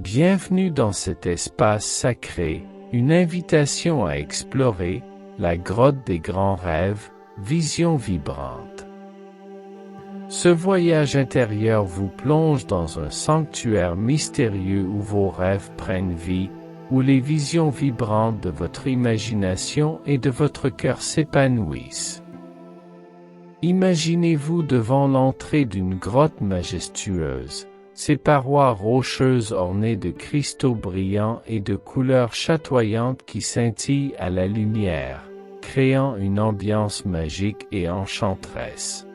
Bienvenue dans cet espace sacré, une invitation à explorer la grotte des grands rêves, vision vibrante. Ce voyage intérieur vous plonge dans un sanctuaire mystérieux où vos rêves prennent vie, où les visions vibrantes de votre imagination et de votre cœur s'épanouissent. Imaginez-vous devant l'entrée d'une grotte majestueuse, ses parois rocheuses ornées de cristaux brillants et de couleurs chatoyantes qui scintillent à la lumière, créant une ambiance magique et enchanteresse.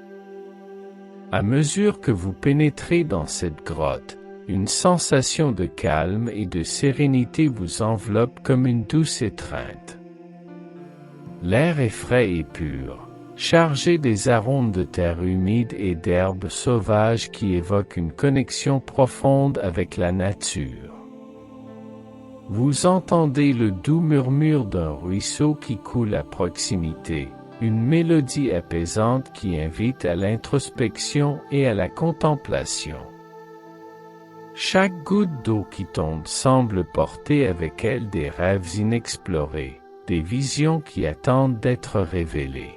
À mesure que vous pénétrez dans cette grotte, une sensation de calme et de sérénité vous enveloppe comme une douce étreinte. L'air est frais et pur, chargé des arômes de terre humide et d'herbes sauvages qui évoquent une connexion profonde avec la nature. Vous entendez le doux murmure d'un ruisseau qui coule à proximité, une mélodie apaisante qui invite à l'introspection et à la contemplation. Chaque goutte d'eau qui tombe semble porter avec elle des rêves inexplorés, des visions qui attendent d'être révélées.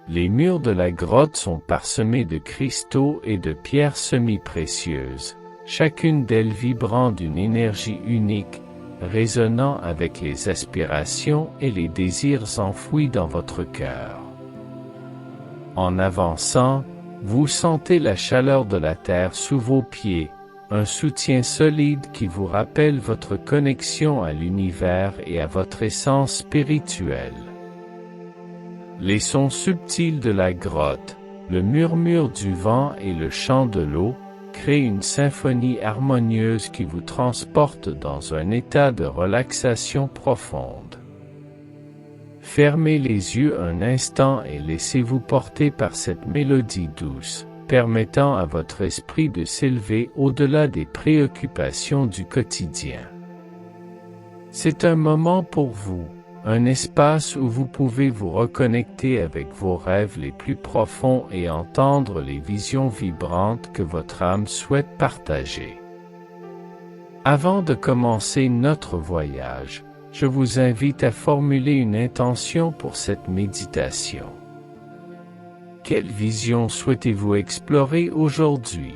Les murs de la grotte sont parsemés de cristaux et de pierres semi-précieuses, chacune d'elles vibrant d'une énergie unique, résonnant avec les aspirations et les désirs enfouis dans votre cœur. En avançant, vous sentez la chaleur de la terre sous vos pieds, un soutien solide qui vous rappelle votre connexion à l'univers et à votre essence spirituelle. Les sons subtils de la grotte, le murmure du vent et le chant de l'eau, créent une symphonie harmonieuse qui vous transporte dans un état de relaxation profonde. Fermez les yeux un instant et laissez-vous porter par cette mélodie douce, permettant à votre esprit de s'élever au-delà des préoccupations du quotidien. C'est un moment pour vous. Un espace où vous pouvez vous reconnecter avec vos rêves les plus profonds et entendre les visions vibrantes que votre âme souhaite partager. Avant de commencer notre voyage, je vous invite à formuler une intention pour cette méditation. Quelle vision souhaitez-vous explorer aujourd'hui?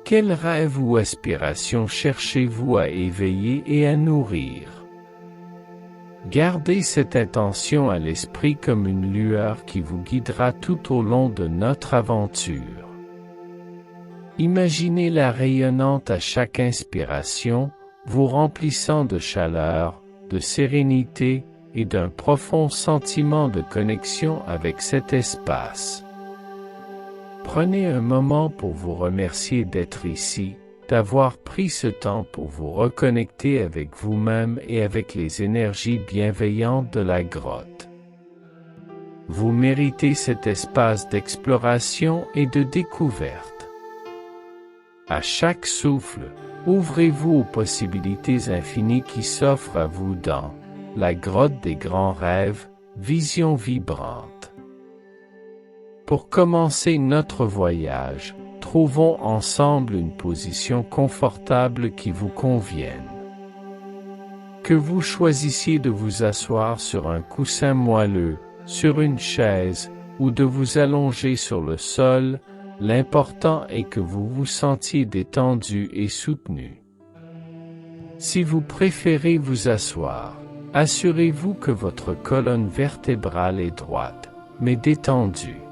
Quel rêve ou aspiration cherchez-vous à éveiller et à nourrir? Gardez cette intention à l'esprit comme une lueur qui vous guidera tout au long de notre aventure. Imaginez-la rayonnante à chaque inspiration, vous remplissant de chaleur, de sérénité et d'un profond sentiment de connexion avec cet espace. Prenez un moment pour vous remercier d'être ici, d'avoir pris ce temps pour vous reconnecter avec vous-même et avec les énergies bienveillantes de la grotte. Vous méritez cet espace d'exploration et de découverte. À chaque souffle, ouvrez-vous aux possibilités infinies qui s'offrent à vous dans la grotte des grands rêves, vision vibrante. Pour commencer notre voyage, trouvons ensemble une position confortable qui vous convienne. Que vous choisissiez de vous asseoir sur un coussin moelleux, sur une chaise, ou de vous allonger sur le sol, l'important est que vous vous sentiez détendu et soutenu. Si vous préférez vous asseoir, assurez-vous que votre colonne vertébrale est droite, mais détendue.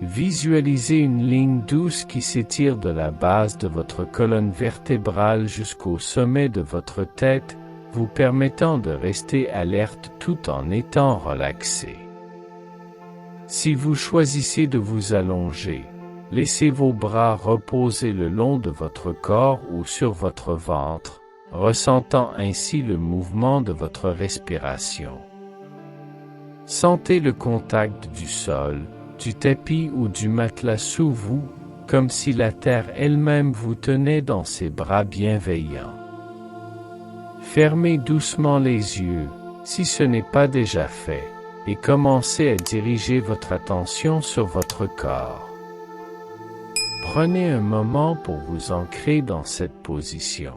Visualisez une ligne douce qui s'étire de la base de votre colonne vertébrale jusqu'au sommet de votre tête, vous permettant de rester alerte tout en étant relaxé. Si vous choisissez de vous allonger, laissez vos bras reposer le long de votre corps ou sur votre ventre, ressentant ainsi le mouvement de votre respiration. Sentez le contact du sol, du tapis ou du matelas sous vous, comme si la terre elle-même vous tenait dans ses bras bienveillants. Fermez doucement les yeux, si ce n'est pas déjà fait, et commencez à diriger votre attention sur votre corps. Prenez un moment pour vous ancrer dans cette position.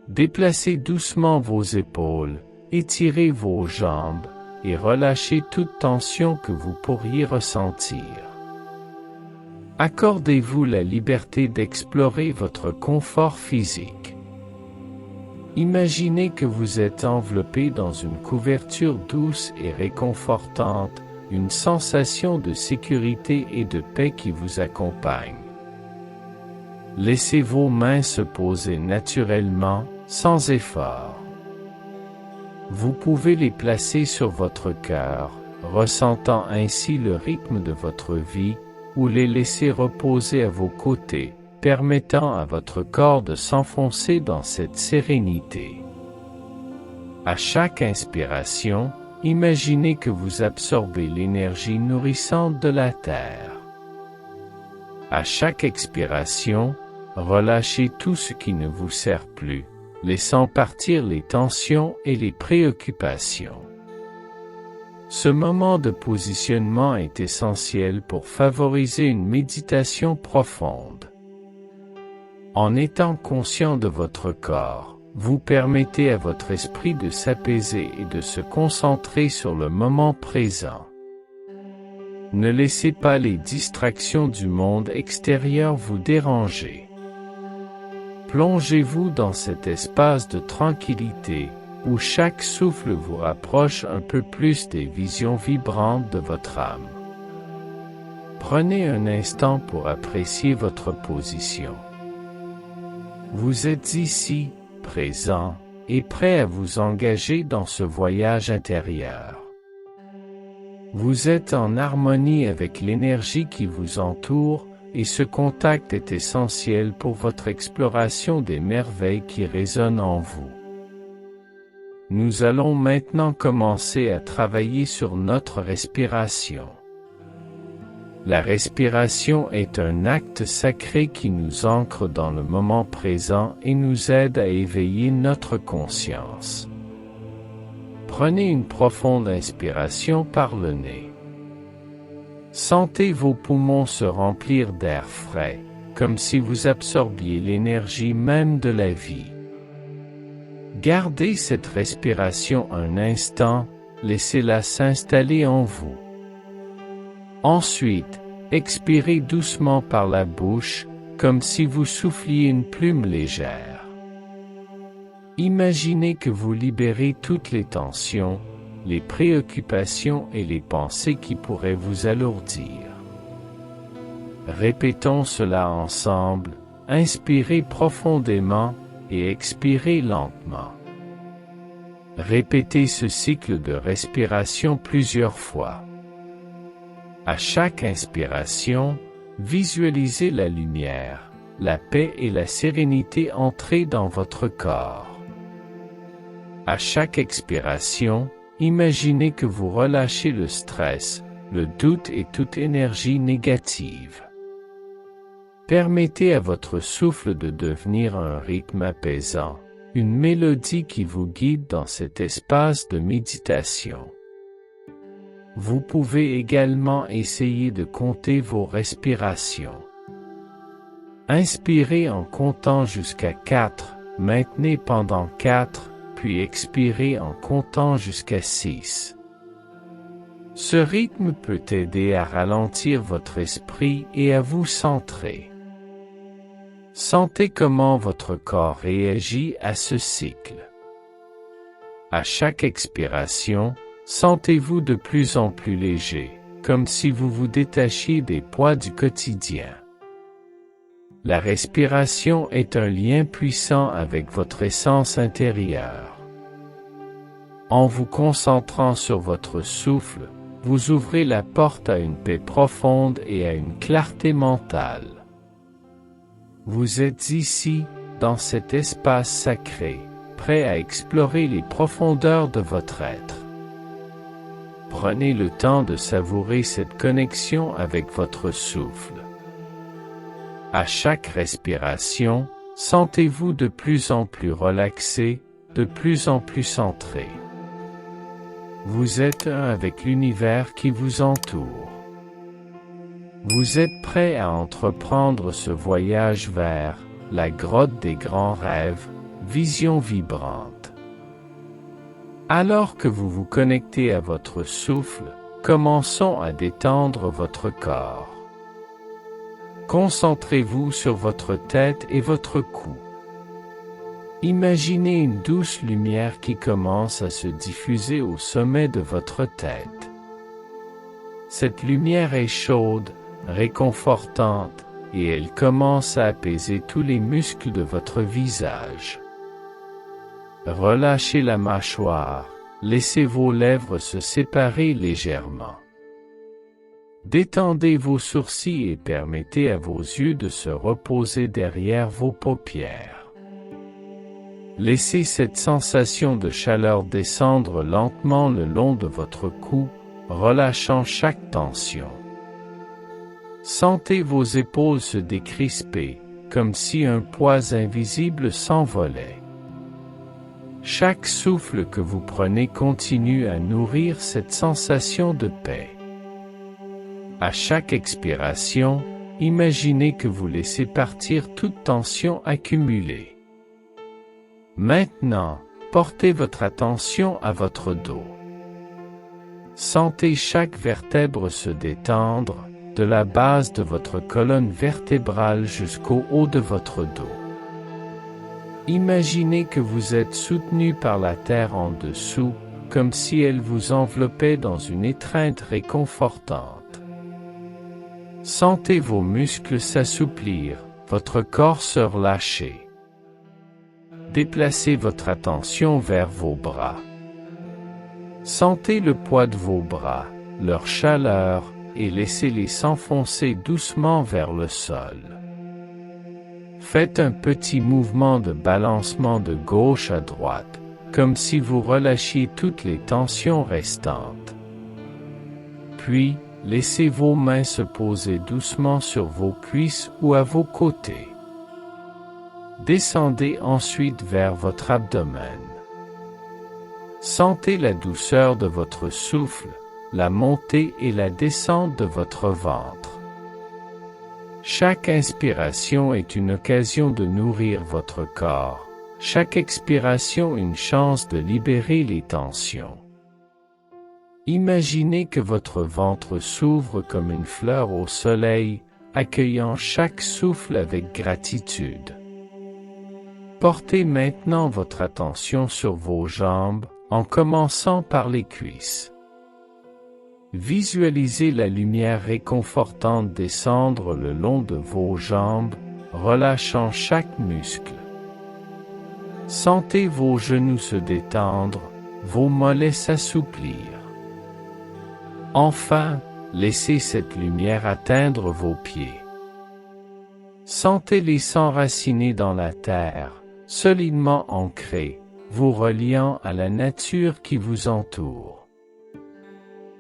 Déplacez doucement vos épaules, étirez vos jambes et relâchez toute tension que vous pourriez ressentir. Accordez-vous la liberté d'explorer votre confort physique. Imaginez que vous êtes enveloppé dans une couverture douce et réconfortante, une sensation de sécurité et de paix qui vous accompagne. Laissez vos mains se poser naturellement, sans effort. Vous pouvez les placer sur votre cœur, ressentant ainsi le rythme de votre vie, ou les laisser reposer à vos côtés, permettant à votre corps de s'enfoncer dans cette sérénité. À chaque inspiration, imaginez que vous absorbez l'énergie nourrissante de la Terre. À chaque expiration, relâchez tout ce qui ne vous sert plus, laissant partir les tensions et les préoccupations. Ce moment de positionnement est essentiel pour favoriser une méditation profonde. En étant conscient de votre corps, vous permettez à votre esprit de s'apaiser et de se concentrer sur le moment présent. Ne laissez pas les distractions du monde extérieur vous déranger. Plongez-vous dans cet espace de tranquillité, où chaque souffle vous rapproche un peu plus des visions vibrantes de votre âme. Prenez un instant pour apprécier votre position. Vous êtes ici, présent, et prêt à vous engager dans ce voyage intérieur. Vous êtes en harmonie avec l'énergie qui vous entoure, et ce contact est essentiel pour votre exploration des merveilles qui résonnent en vous. Nous allons maintenant commencer à travailler sur notre respiration. La respiration est un acte sacré qui nous ancre dans le moment présent et nous aide à éveiller notre conscience. Prenez une profonde inspiration par le nez. Sentez vos poumons se remplir d'air frais, comme si vous absorbiez l'énergie même de la vie. Gardez cette respiration un instant, laissez-la s'installer en vous. Ensuite, expirez doucement par la bouche, comme si vous souffliez une plume légère. Imaginez que vous libérez toutes les tensions, les préoccupations et les pensées qui pourraient vous alourdir. Répétons cela ensemble, inspirez profondément et expirez lentement. Répétez ce cycle de respiration plusieurs fois. À chaque inspiration, visualisez la lumière, la paix et la sérénité entrer dans votre corps. À chaque expiration, imaginez que vous relâchez le stress, le doute et toute énergie négative. Permettez à votre souffle de devenir un rythme apaisant, une mélodie qui vous guide dans cet espace de méditation. Vous pouvez également essayer de compter vos respirations. Inspirez en comptant jusqu'à 4, maintenez pendant 4, puis expirez en comptant jusqu'à 6. Ce rythme peut aider à ralentir votre esprit et à vous centrer. Sentez comment votre corps réagit à ce cycle. À chaque expiration, sentez-vous de plus en plus léger, comme si vous vous détachiez des poids du quotidien. La respiration est un lien puissant avec votre essence intérieure. En vous concentrant sur votre souffle, vous ouvrez la porte à une paix profonde et à une clarté mentale. Vous êtes ici, dans cet espace sacré, prêt à explorer les profondeurs de votre être. Prenez le temps de savourer cette connexion avec votre souffle. À chaque respiration, sentez-vous de plus en plus relaxé, de plus en plus centré. Vous êtes un avec l'univers qui vous entoure. Vous êtes prêt à entreprendre ce voyage vers la grotte des grands rêves, vision vibrante. Alors que vous vous connectez à votre souffle, commençons à détendre votre corps. Concentrez-vous sur votre tête et votre cou. Imaginez une douce lumière qui commence à se diffuser au sommet de votre tête. Cette lumière est chaude, réconfortante, et elle commence à apaiser tous les muscles de votre visage. Relâchez la mâchoire, laissez vos lèvres se séparer légèrement. Détendez vos sourcils et permettez à vos yeux de se reposer derrière vos paupières. Laissez cette sensation de chaleur descendre lentement le long de votre cou, relâchant chaque tension. Sentez vos épaules se décrisper, comme si un poids invisible s'envolait. Chaque souffle que vous prenez continue à nourrir cette sensation de paix. À chaque expiration, imaginez que vous laissez partir toute tension accumulée. Maintenant, portez votre attention à votre dos. Sentez chaque vertèbre se détendre, de la base de votre colonne vertébrale jusqu'au haut de votre dos. Imaginez que vous êtes soutenu par la terre en dessous, comme si elle vous enveloppait dans une étreinte réconfortante. Sentez vos muscles s'assouplir, votre corps se relâcher. Déplacez votre attention vers vos bras. Sentez le poids de vos bras, leur chaleur, et laissez-les s'enfoncer doucement vers le sol. Faites un petit mouvement de balancement de gauche à droite, comme si vous relâchiez toutes les tensions restantes. Puis, laissez vos mains se poser doucement sur vos cuisses ou à vos côtés. Descendez ensuite vers votre abdomen. Sentez la douceur de votre souffle, la montée et la descente de votre ventre. Chaque inspiration est une occasion de nourrir votre corps, chaque expiration une chance de libérer les tensions. Imaginez que votre ventre s'ouvre comme une fleur au soleil, accueillant chaque souffle avec gratitude. Portez maintenant votre attention sur vos jambes, en commençant par les cuisses. Visualisez la lumière réconfortante descendre le long de vos jambes, relâchant chaque muscle. Sentez vos genoux se détendre, vos mollets s'assouplir. Enfin, laissez cette lumière atteindre vos pieds. Sentez-les s'enraciner dans la terre, solidement ancrés, vous reliant à la nature qui vous entoure.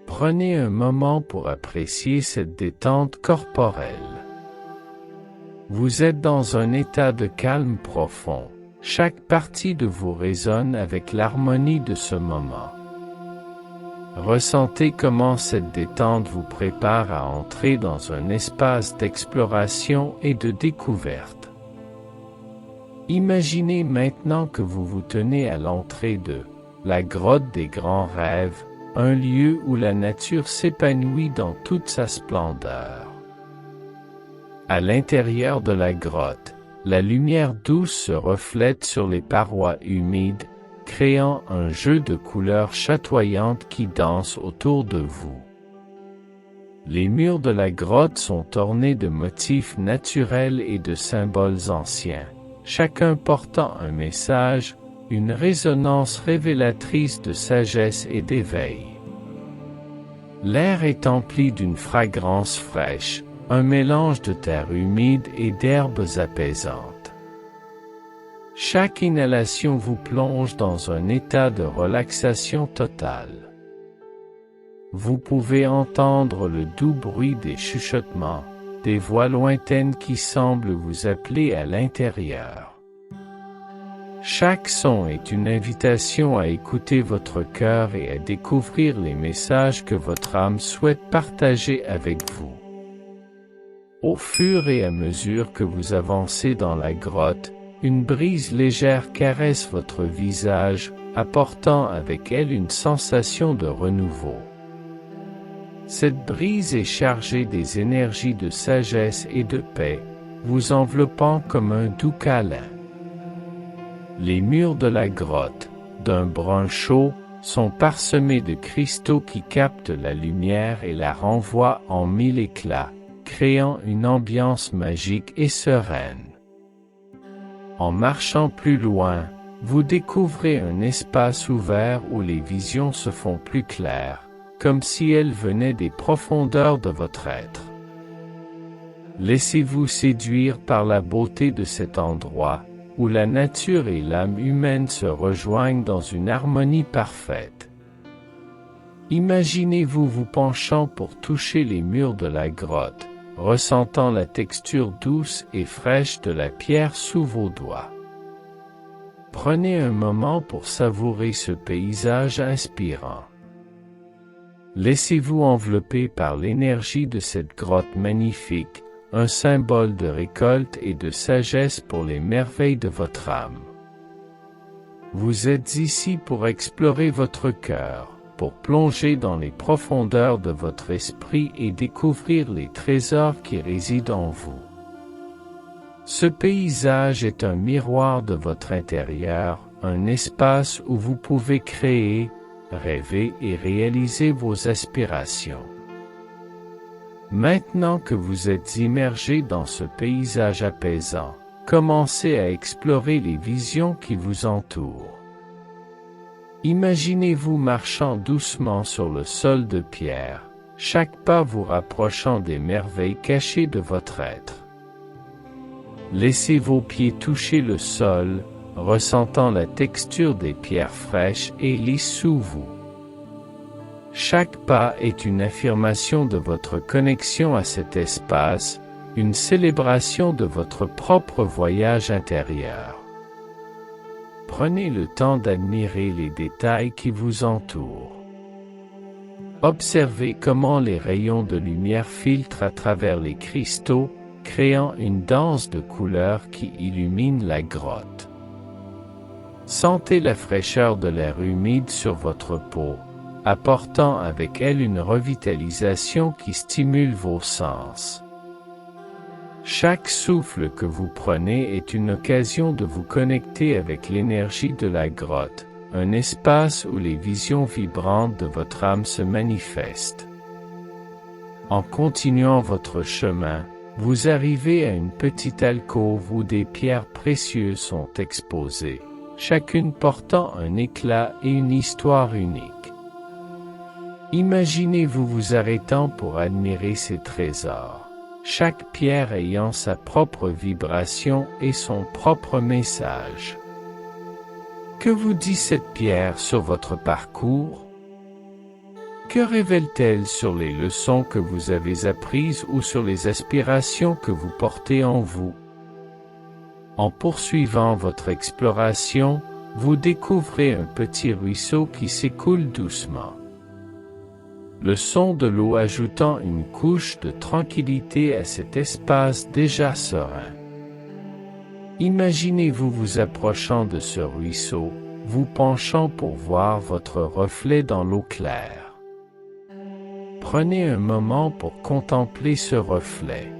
Prenez un moment pour apprécier cette détente corporelle. Vous êtes dans un état de calme profond. Chaque partie de vous résonne avec l'harmonie de ce moment. Ressentez comment cette détente vous prépare à entrer dans un espace d'exploration et de découverte. Imaginez maintenant que vous vous tenez à l'entrée de la grotte des grands rêves, un lieu où la nature s'épanouit dans toute sa splendeur. À l'intérieur de la grotte, la lumière douce se reflète sur les parois humides, créant un jeu de couleurs chatoyantes qui dansent autour de vous. Les murs de la grotte sont ornés de motifs naturels et de symboles anciens, chacun portant un message, une résonance révélatrice de sagesse et d'éveil. L'air est empli d'une fragrance fraîche, un mélange de terre humide et d'herbes apaisantes. Chaque inhalation vous plonge dans un état de relaxation totale. Vous pouvez entendre le doux bruit des chuchotements, des voix lointaines qui semblent vous appeler à l'intérieur. Chaque son est une invitation à écouter votre cœur et à découvrir les messages que votre âme souhaite partager avec vous. Au fur et à mesure que vous avancez dans la grotte, une brise légère caresse votre visage, apportant avec elle une sensation de renouveau. Cette brise est chargée des énergies de sagesse et de paix, vous enveloppant comme un doux câlin. Les murs de la grotte, d'un brun chaud, sont parsemés de cristaux qui captent la lumière et la renvoient en mille éclats, créant une ambiance magique et sereine. En marchant plus loin, vous découvrez un espace ouvert où les visions se font plus claires, comme si elles venaient des profondeurs de votre être. Laissez-vous séduire par la beauté de cet endroit, où la nature et l'âme humaine se rejoignent dans une harmonie parfaite. Imaginez-vous vous penchant pour toucher les murs de la grotte, ressentant la texture douce et fraîche de la pierre sous vos doigts. Prenez un moment pour savourer ce paysage inspirant. Laissez-vous envelopper par l'énergie de cette grotte magnifique, un symbole de récolte et de sagesse pour les merveilles de votre âme. Vous êtes ici pour explorer votre cœur, pour plonger dans les profondeurs de votre esprit et découvrir les trésors qui résident en vous. Ce paysage est un miroir de votre intérieur, un espace où vous pouvez créer, rêver et réaliser vos aspirations. Maintenant que vous êtes immergé dans ce paysage apaisant, commencez à explorer les visions qui vous entourent. Imaginez-vous marchant doucement sur le sol de pierre, chaque pas vous rapprochant des merveilles cachées de votre être. Laissez vos pieds toucher le sol, ressentant la texture des pierres fraîches et lisses sous vous. Chaque pas est une affirmation de votre connexion à cet espace, une célébration de votre propre voyage intérieur. Prenez le temps d'admirer les détails qui vous entourent. Observez comment les rayons de lumière filtrent à travers les cristaux, créant une danse de couleurs qui illumine la grotte. Sentez la fraîcheur de l'air humide sur votre peau, apportant avec elle une revitalisation qui stimule vos sens. Chaque souffle que vous prenez est une occasion de vous connecter avec l'énergie de la grotte, un espace où les visions vibrantes de votre âme se manifestent. En continuant votre chemin, vous arrivez à une petite alcôve où des pierres précieuses sont exposées, chacune portant un éclat et une histoire unique. Imaginez-vous vous arrêtant pour admirer ces trésors, chaque pierre ayant sa propre vibration et son propre message. Que vous dit cette pierre sur votre parcours? Que révèle-t-elle sur les leçons que vous avez apprises ou sur les aspirations que vous portez en vous? En poursuivant votre exploration, vous découvrez un petit ruisseau qui s'écoule doucement. Le son de l'eau ajoutant une couche de tranquillité à cet espace déjà serein. Imaginez-vous vous approchant de ce ruisseau, vous penchant pour voir votre reflet dans l'eau claire. Prenez un moment pour contempler ce reflet.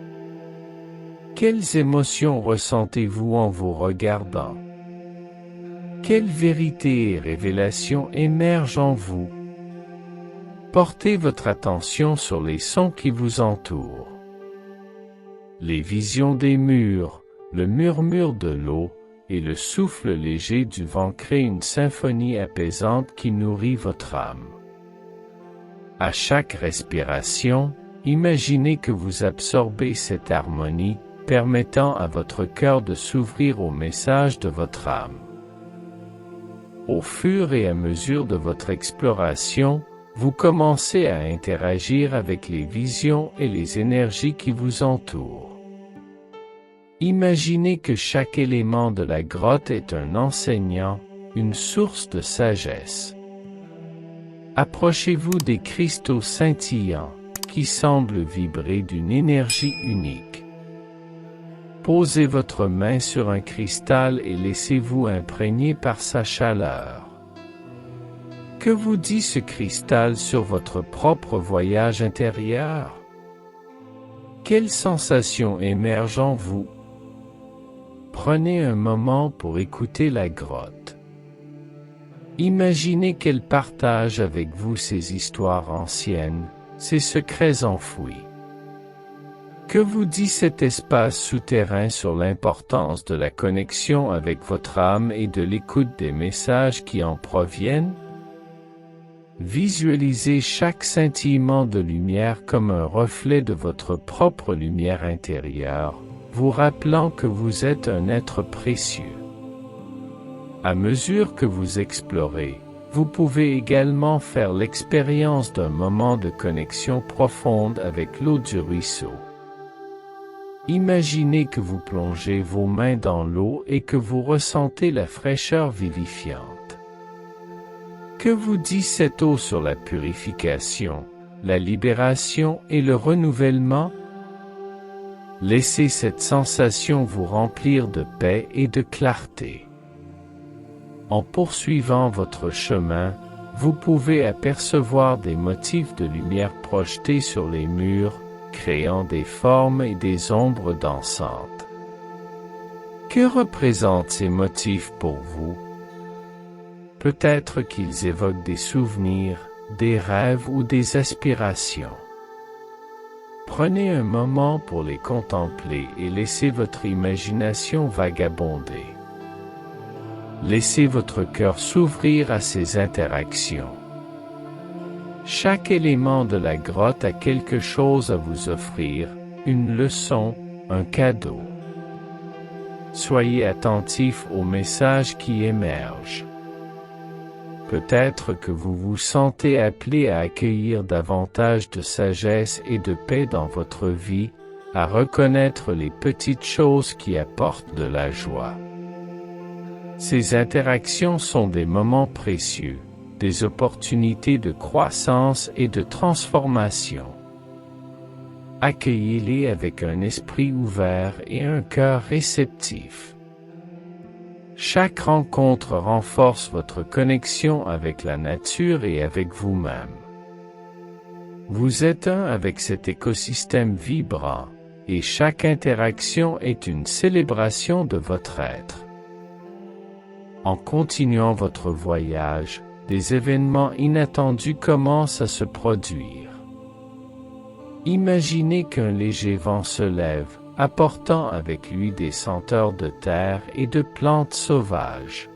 Quelles émotions ressentez-vous en vous regardant? Quelle vérité et révélation émergent en vous? Portez votre attention sur les sons qui vous entourent. Les visions des murs, le murmure de l'eau et le souffle léger du vent créent une symphonie apaisante qui nourrit votre âme. À chaque respiration, imaginez que vous absorbez cette harmonie, permettant à votre cœur de s'ouvrir au message de votre âme. Au fur et à mesure de votre exploration, vous commencez à interagir avec les visions et les énergies qui vous entourent. Imaginez que chaque élément de la grotte est un enseignant, une source de sagesse. Approchez-vous des cristaux scintillants, qui semblent vibrer d'une énergie unique. Posez votre main sur un cristal et laissez-vous imprégner par sa chaleur. Que vous dit ce cristal sur votre propre voyage intérieur? Quelles sensations émergent en vous? Prenez un moment pour écouter la grotte. Imaginez qu'elle partage avec vous ses histoires anciennes, ses secrets enfouis. Que vous dit cet espace souterrain sur l'importance de la connexion avec votre âme et de l'écoute des messages qui en proviennent? Visualisez chaque scintillement de lumière comme un reflet de votre propre lumière intérieure, vous rappelant que vous êtes un être précieux. À mesure que vous explorez, vous pouvez également faire l'expérience d'un moment de connexion profonde avec l'eau du ruisseau. Imaginez que vous plongez vos mains dans l'eau et que vous ressentez la fraîcheur vivifiante. Que vous dit cette eau sur la purification, la libération et le renouvellement? Laissez cette sensation vous remplir de paix et de clarté. En poursuivant votre chemin, vous pouvez apercevoir des motifs de lumière projetés sur les murs, créant des formes et des ombres dansantes. Que représentent ces motifs pour vous? Peut-être qu'ils évoquent des souvenirs, des rêves ou des aspirations. Prenez un moment pour les contempler et laissez votre imagination vagabonder. Laissez votre cœur s'ouvrir à ces interactions. Chaque élément de la grotte a quelque chose à vous offrir, une leçon, un cadeau. Soyez attentifs aux messages qui émergent. Peut-être que vous vous sentez appelé à accueillir davantage de sagesse et de paix dans votre vie, à reconnaître les petites choses qui apportent de la joie. Ces interactions sont des moments précieux, des opportunités de croissance et de transformation. Accueillez-les avec un esprit ouvert et un cœur réceptif. Chaque rencontre renforce votre connexion avec la nature et avec vous-même. Vous êtes un avec cet écosystème vibrant, et chaque interaction est une célébration de votre être. En continuant votre voyage, des événements inattendus commencent à se produire. Imaginez qu'un léger vent se lève, apportant avec lui des senteurs de terre et de plantes sauvages.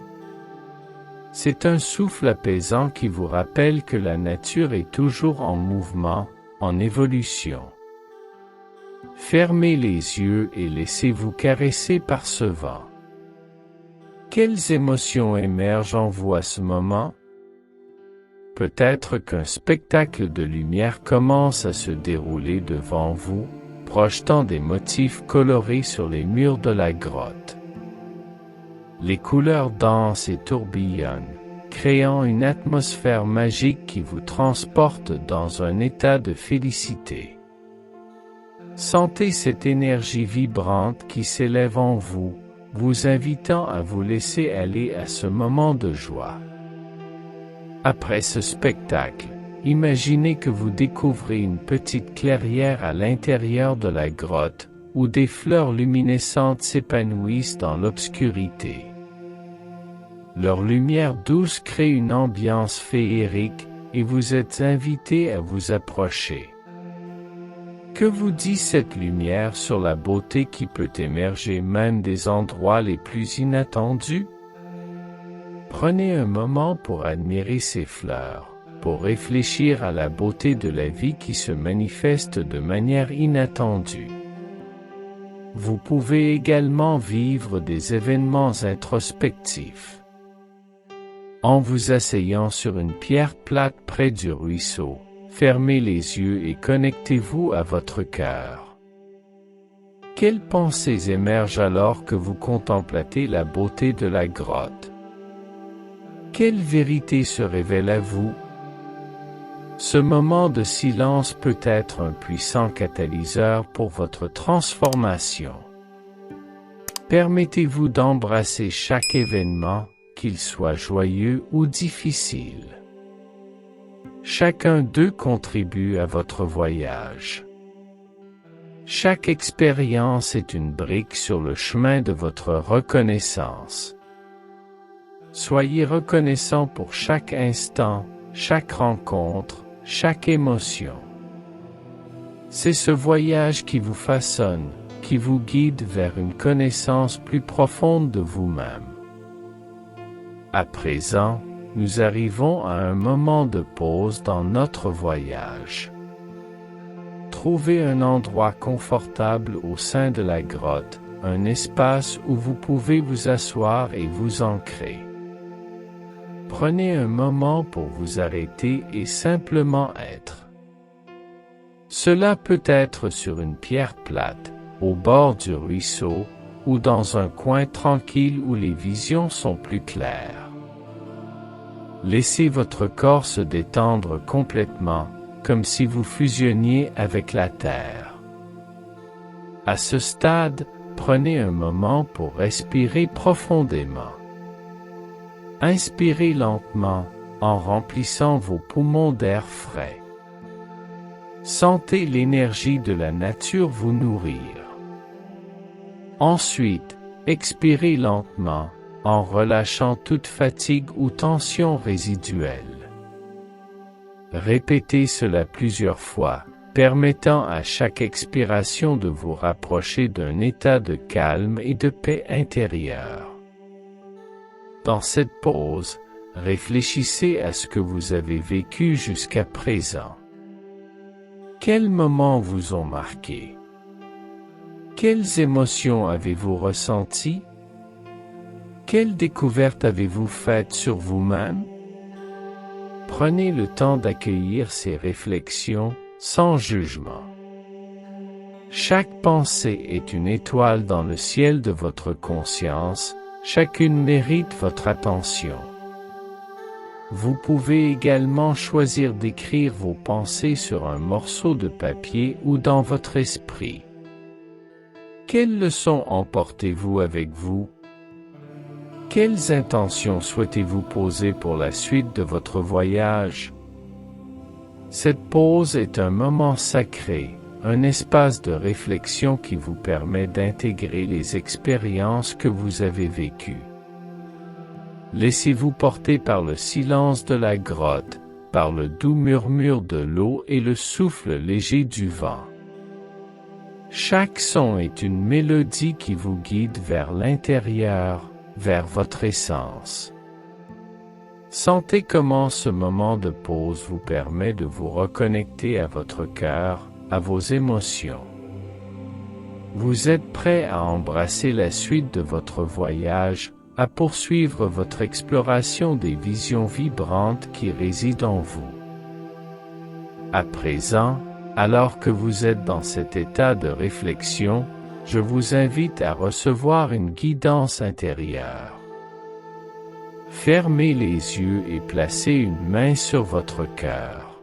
C'est un souffle apaisant qui vous rappelle que la nature est toujours en mouvement, en évolution. Fermez les yeux et laissez-vous caresser par ce vent. Quelles émotions émergent en vous à ce moment? Peut-être qu'un spectacle de lumière commence à se dérouler devant vous, projetant des motifs colorés sur les murs de la grotte. Les couleurs dansent et tourbillonnent, créant une atmosphère magique qui vous transporte dans un état de félicité. Sentez cette énergie vibrante qui s'élève en vous, vous invitant à vous laisser aller à ce moment de joie. Après ce spectacle, imaginez que vous découvrez une petite clairière à l'intérieur de la grotte, où des fleurs luminescentes s'épanouissent dans l'obscurité. Leur lumière douce crée une ambiance féerique, et vous êtes invité à vous approcher. Que vous dit cette lumière sur la beauté qui peut émerger même des endroits les plus inattendus? Prenez un moment pour admirer ces fleurs, pour réfléchir à la beauté de la vie qui se manifeste de manière inattendue. Vous pouvez également vivre des événements introspectifs. En vous asseyant sur une pierre plate près du ruisseau, fermez les yeux et connectez-vous à votre cœur. Quelles pensées émergent alors que vous contemplez la beauté de la grotte? Quelle vérité se révèle à vous? Ce moment de silence peut être un puissant catalyseur pour votre transformation. Permettez-vous d'embrasser chaque événement, qu'il soit joyeux ou difficile. Chacun d'eux contribue à votre voyage. Chaque expérience est une brique sur le chemin de votre reconnaissance. Soyez reconnaissant pour chaque instant, chaque rencontre, chaque émotion. C'est ce voyage qui vous façonne, qui vous guide vers une connaissance plus profonde de vous-même. À présent, nous arrivons à un moment de pause dans notre voyage. Trouvez un endroit confortable au sein de la grotte, un espace où vous pouvez vous asseoir et vous ancrer. Prenez un moment pour vous arrêter et simplement être. Cela peut être sur une pierre plate, au bord du ruisseau, ou dans un coin tranquille où les visions sont plus claires. Laissez votre corps se détendre complètement, comme si vous fusionniez avec la terre. À ce stade, prenez un moment pour respirer profondément. Inspirez lentement, en remplissant vos poumons d'air frais. Sentez l'énergie de la nature vous nourrir. Ensuite, expirez lentement, en relâchant toute fatigue ou tension résiduelle. Répétez cela plusieurs fois, permettant à chaque expiration de vous rapprocher d'un état de calme et de paix intérieure. Dans cette pause, réfléchissez à ce que vous avez vécu jusqu'à présent. Quels moments vous ont marqué? Quelles émotions avez-vous ressenties? Quelles découvertes avez-vous faites sur vous-même? Prenez le temps d'accueillir ces réflexions, sans jugement. Chaque pensée est une étoile dans le ciel de votre conscience, chacune mérite votre attention. Vous pouvez également choisir d'écrire vos pensées sur un morceau de papier ou dans votre esprit. Quelles leçons emportez-vous avec vous? Quelles intentions souhaitez-vous poser pour la suite de votre voyage? Cette pause est un moment sacré, un espace de réflexion qui vous permet d'intégrer les expériences que vous avez vécues. Laissez-vous porter par le silence de la grotte, par le doux murmure de l'eau et le souffle léger du vent. Chaque son est une mélodie qui vous guide vers l'intérieur, vers votre essence. Sentez comment ce moment de pause vous permet de vous reconnecter à votre cœur, à vos émotions. Vous êtes prêt à embrasser la suite de votre voyage, à poursuivre votre exploration des visions vibrantes qui résident en vous. À présent, alors que vous êtes dans cet état de réflexion, je vous invite à recevoir une guidance intérieure. Fermez les yeux et placez une main sur votre cœur.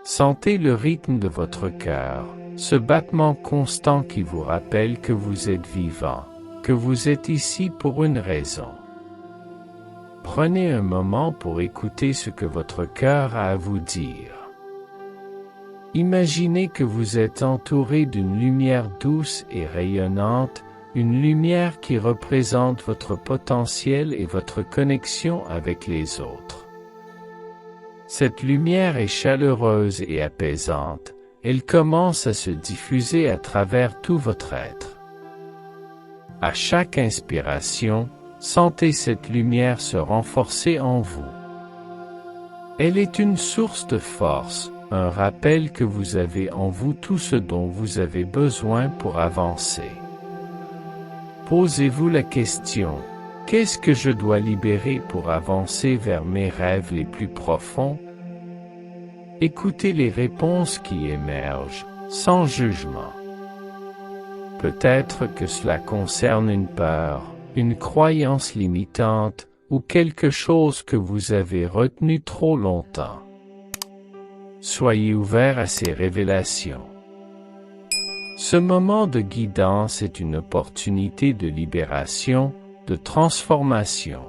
Sentez le rythme de votre cœur, ce battement constant qui vous rappelle que vous êtes vivant, que vous êtes ici pour une raison. Prenez un moment pour écouter ce que votre cœur a à vous dire. Imaginez que vous êtes entouré d'une lumière douce et rayonnante, une lumière qui représente votre potentiel et votre connexion avec les autres. Cette lumière est chaleureuse et apaisante, elle commence à se diffuser à travers tout votre être. À chaque inspiration, sentez cette lumière se renforcer en vous. Elle est une source de force, un rappel que vous avez en vous tout ce dont vous avez besoin pour avancer. Posez-vous la question, qu'est-ce que je dois libérer pour avancer vers mes rêves les plus profonds? Écoutez les réponses qui émergent, sans jugement. Peut-être que cela concerne une peur, une croyance limitante, ou quelque chose que vous avez retenu trop longtemps. Soyez ouvert à ces révélations. Ce moment de guidance est une opportunité de libération, de transformation.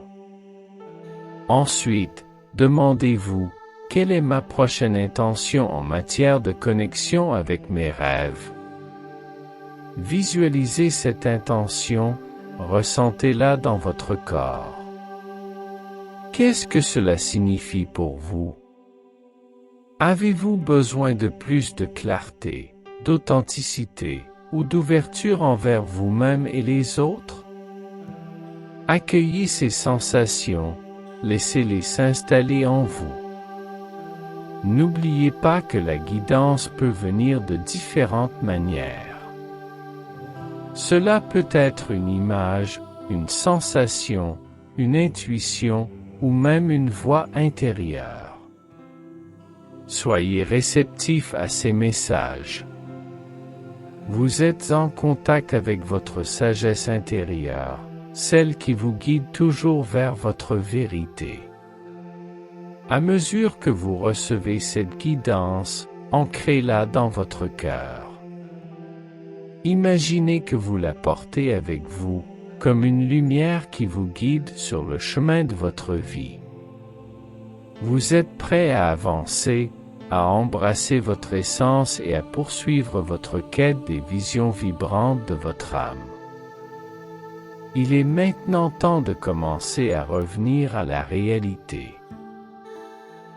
Ensuite, demandez-vous, quelle est ma prochaine intention en matière de connexion avec mes rêves? Visualisez cette intention, ressentez-la dans votre corps. Qu'est-ce que cela signifie pour vous? Avez-vous besoin de plus de clarté, d'authenticité ou d'ouverture envers vous-même et les autres? Accueillez ces sensations, laissez-les s'installer en vous. N'oubliez pas que la guidance peut venir de différentes manières. Cela peut être une image, une sensation, une intuition ou même une voix intérieure. Soyez réceptifs à ces messages. Vous êtes en contact avec votre sagesse intérieure, celle qui vous guide toujours vers votre vérité. À mesure que vous recevez cette guidance, ancrez-la dans votre cœur. Imaginez que vous la portez avec vous, comme une lumière qui vous guide sur le chemin de votre vie. Vous êtes prêt à avancer, à embrasser votre essence et à poursuivre votre quête des visions vibrantes de votre âme. Il est maintenant temps de commencer à revenir à la réalité.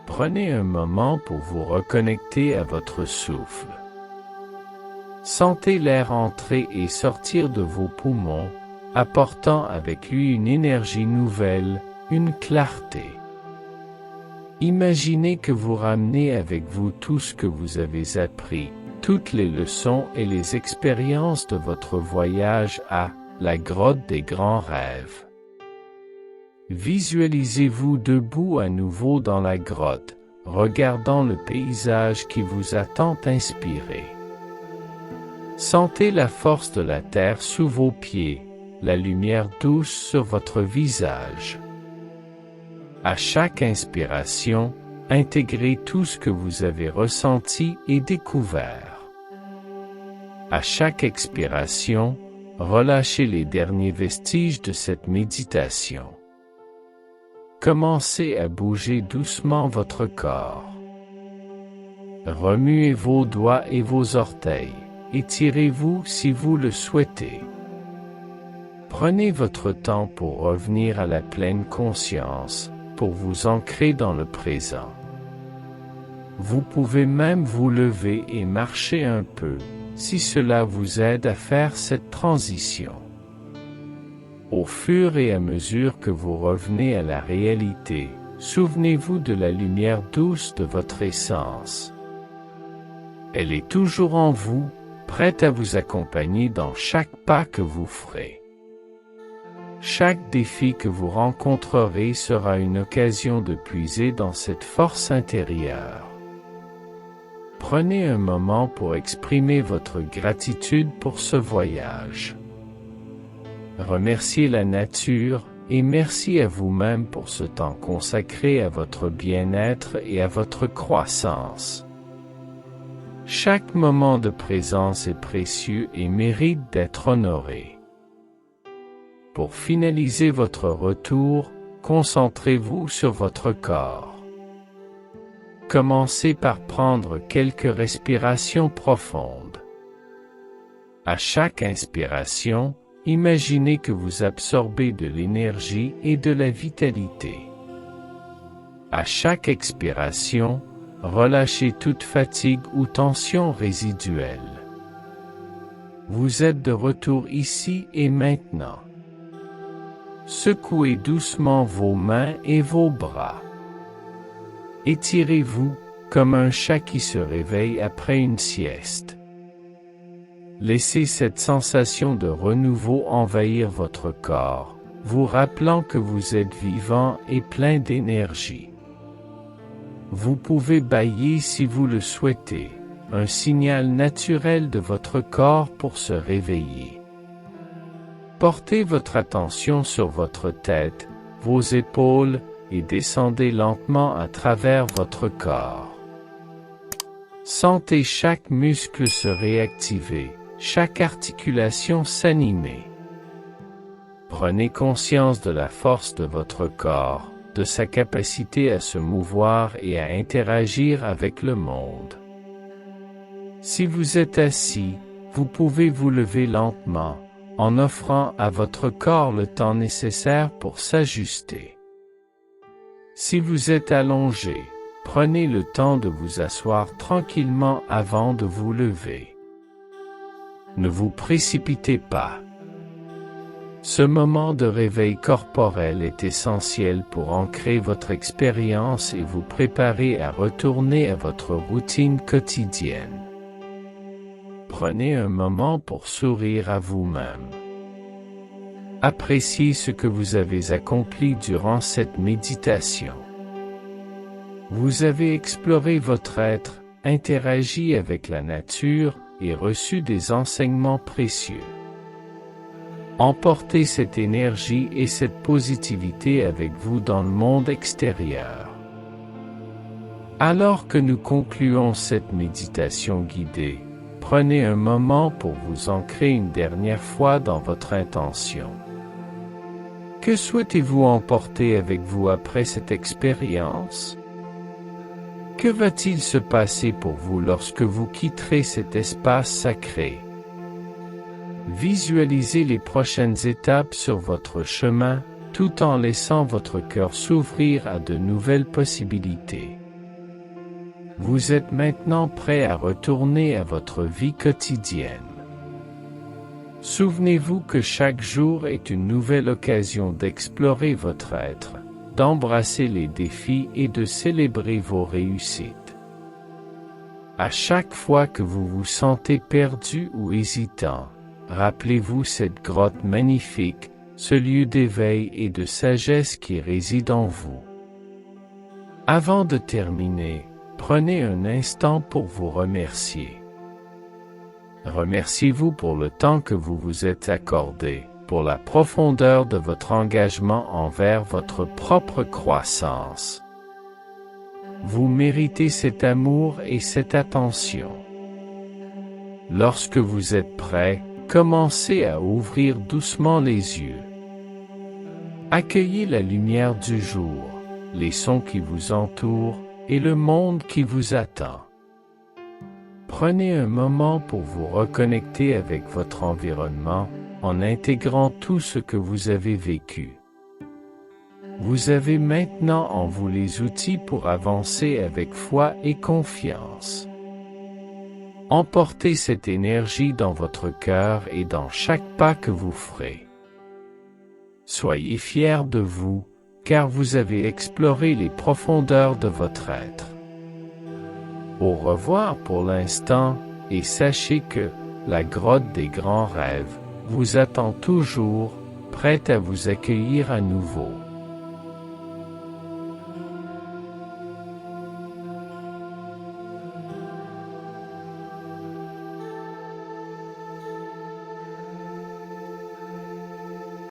Prenez un moment pour vous reconnecter à votre souffle. Sentez l'air entrer et sortir de vos poumons, apportant avec lui une énergie nouvelle, une clarté. Imaginez que vous ramenez avec vous tout ce que vous avez appris, toutes les leçons et les expériences de votre voyage à la grotte des grands rêves. Visualisez-vous debout à nouveau dans la grotte, regardant le paysage qui vous a tant inspiré. Sentez la force de la terre sous vos pieds, la lumière douce sur votre visage. À chaque inspiration, intégrez tout ce que vous avez ressenti et découvert. À chaque expiration, relâchez les derniers vestiges de cette méditation. Commencez à bouger doucement votre corps. Remuez vos doigts et vos orteils, étirez-vous si vous le souhaitez. Prenez votre temps pour revenir à la pleine conscience, pour vous ancrer dans le présent. Vous pouvez même vous lever et marcher un peu, si cela vous aide à faire cette transition. Au fur et à mesure que vous revenez à la réalité, souvenez-vous de la lumière douce de votre essence. Elle est toujours en vous, prête à vous accompagner dans chaque pas que vous ferez. Chaque défi que vous rencontrerez sera une occasion de puiser dans cette force intérieure. Prenez un moment pour exprimer votre gratitude pour ce voyage. Remerciez la nature et merci à vous-même pour ce temps consacré à votre bien-être et à votre croissance. Chaque moment de présence est précieux et mérite d'être honoré. Pour finaliser votre retour, concentrez-vous sur votre corps. Commencez par prendre quelques respirations profondes. À chaque inspiration, imaginez que vous absorbez de l'énergie et de la vitalité. À chaque expiration, relâchez toute fatigue ou tension résiduelle. Vous êtes de retour ici et maintenant. Secouez doucement vos mains et vos bras. Étirez-vous, comme un chat qui se réveille après une sieste. Laissez cette sensation de renouveau envahir votre corps, vous rappelant que vous êtes vivant et plein d'énergie. Vous pouvez bâiller si vous le souhaitez, un signal naturel de votre corps pour se réveiller. Portez votre attention sur votre tête, vos épaules, et descendez lentement à travers votre corps. Sentez chaque muscle se réactiver, chaque articulation s'animer. Prenez conscience de la force de votre corps, de sa capacité à se mouvoir et à interagir avec le monde. Si vous êtes assis, vous pouvez vous lever lentement, en offrant à votre corps le temps nécessaire pour s'ajuster. Si vous êtes allongé, prenez le temps de vous asseoir tranquillement avant de vous lever. Ne vous précipitez pas. Ce moment de réveil corporel est essentiel pour ancrer votre expérience et vous préparer à retourner à votre routine quotidienne. Prenez un moment pour sourire à vous-même. Appréciez ce que vous avez accompli durant cette méditation. Vous avez exploré votre être, interagi avec la nature et reçu des enseignements précieux. Emportez cette énergie et cette positivité avec vous dans le monde extérieur. Alors que nous concluons cette méditation guidée, prenez un moment pour vous ancrer une dernière fois dans votre intention. Que souhaitez-vous emporter avec vous après cette expérience? Que va-t-il se passer pour vous lorsque vous quitterez cet espace sacré? Visualisez les prochaines étapes sur votre chemin, tout en laissant votre cœur s'ouvrir à de nouvelles possibilités. Vous êtes maintenant prêt à retourner à votre vie quotidienne. Souvenez-vous que chaque jour est une nouvelle occasion d'explorer votre être, d'embrasser les défis et de célébrer vos réussites. À chaque fois que vous vous sentez perdu ou hésitant, rappelez-vous cette grotte magnifique, ce lieu d'éveil et de sagesse qui réside en vous. Avant de terminer, prenez un instant pour vous remercier. Remerciez-vous pour le temps que vous vous êtes accordé, pour la profondeur de votre engagement envers votre propre croissance. Vous méritez cet amour et cette attention. Lorsque vous êtes prêt, commencez à ouvrir doucement les yeux. Accueillez la lumière du jour, les sons qui vous entourent et le monde qui vous attend. Prenez un moment pour vous reconnecter avec votre environnement en intégrant tout ce que vous avez vécu. Vous avez maintenant en vous les outils pour avancer avec foi et confiance. Emportez cette énergie dans votre cœur et dans chaque pas que vous ferez. Soyez fiers de vous, car vous avez exploré les profondeurs de votre être. Au revoir pour l'instant, et sachez que la grotte des grands rêves vous attend toujours, prête à vous accueillir à nouveau.